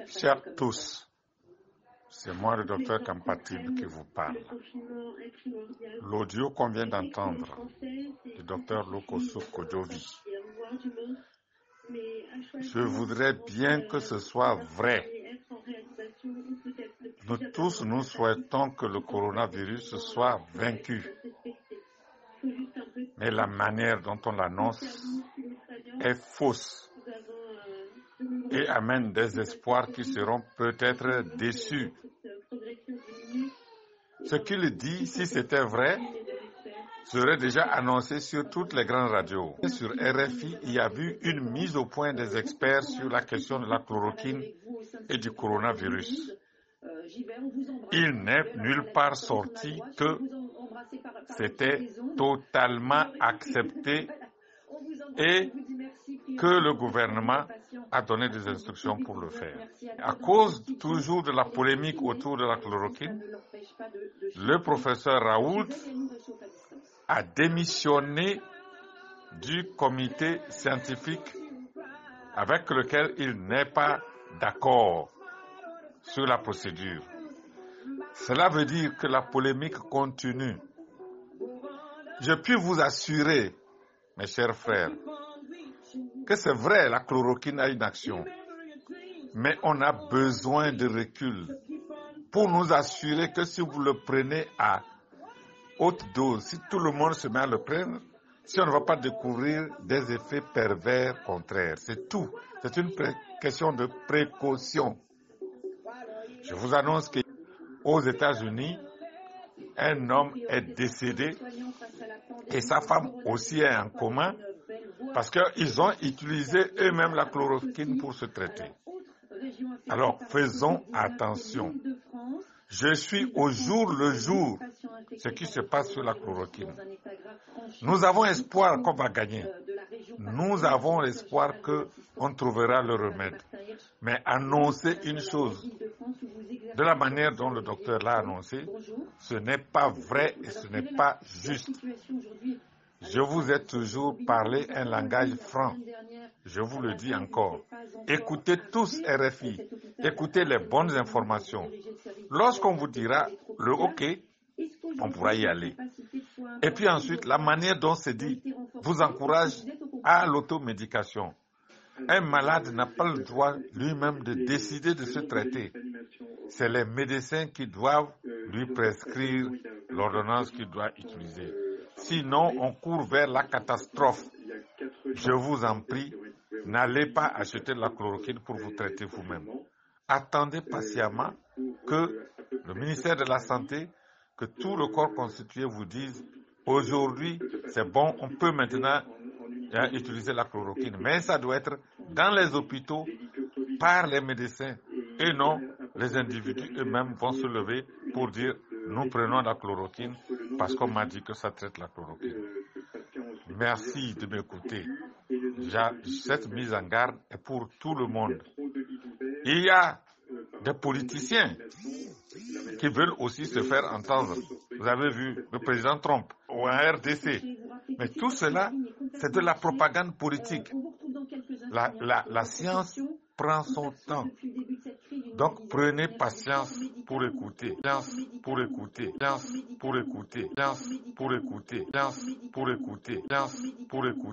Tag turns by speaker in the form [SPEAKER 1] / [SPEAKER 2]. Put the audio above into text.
[SPEAKER 1] Chers tous, c'est moi le docteur Kampatib qui vous parle. L'audio qu'on vient d'entendre du docteur Lokosouf Kodjovi, je voudrais bien que ce soit vrai. Nous tous, nous souhaitons que le coronavirus soit vaincu. Mais la manière dont on l'annonce est fausse et amène des espoirs qui seront peut-être déçus. Ce qu'il dit, si c'était vrai, serait déjà annoncé sur toutes les grandes radios. Sur RFI, il y a eu une mise au point des experts sur la question de la chloroquine et du coronavirus. Il n'est nulle part sorti que c'était totalement accepté et que le gouvernement a donné des instructions pour le faire. À cause toujours de la polémique autour de la chloroquine, le professeur Raoult a démissionné du comité scientifique avec lequel il n'est pas d'accord sur la procédure. Cela veut dire que la polémique continue. Je puis vous assurer, mes chers frères, que c'est vrai, la chloroquine a une action, mais on a besoin de recul pour nous assurer que si vous le prenez à haute dose, si tout le monde se met à le prendre, si on ne va pas découvrir des effets pervers contraires. C'est tout. C'est une question de précaution. Je vous annonce qu'aux États-Unis, un homme est décédé et sa femme aussi est en coma parce qu'ils ont utilisé eux-mêmes la chloroquine pour se traiter. Alors, faisons attention. Je suis au jour le jour ce qui se passe sur la chloroquine. Nous avons espoir qu'on va gagner. Nous avons l'espoir qu'on trouvera le remède. Mais annoncer une chose de la manière dont le docteur l'a annoncé, ce n'est pas vrai et ce n'est pas juste. Je vous ai toujours parlé un langage franc. Je vous le dis encore. Écoutez tous RFI. Écoutez les bonnes informations. Lorsqu'on vous dira le OK, on pourra y aller. Et puis ensuite, la manière dont c'est dit vous encourage à l'automédication. Un malade n'a pas le droit lui-même de décider de se traiter. C'est les médecins qui doivent lui prescrire l'ordonnance qu'il doit utiliser. Sinon, on court vers la catastrophe. Je vous en prie, n'allez pas acheter de la chloroquine pour vous traiter vous-même. Attendez patiemment que le ministère de la Santé, que tout le corps constitué vous dise aujourd'hui, c'est bon, on peut maintenant utiliser la chloroquine. Mais ça doit être dans les hôpitaux par les médecins et non les individus eux-mêmes vont se lever pour dire nous prenons la chloroquine parce qu'on m'a dit que ça traite la chloroquine. Merci de m'écouter. Cette mise en garde est pour tout le monde. Il y a des politiciens qui veulent aussi se faire entendre. Vous avez vu le président Trump ou un RDC. Mais tout cela, c'est de la propagande politique. La science prend son temps. Donc prenez patience pour écouter. Patience pour écouter. Patience pour écouter. Patience pour écouter. Patience pour écouter. Patience pour écouter.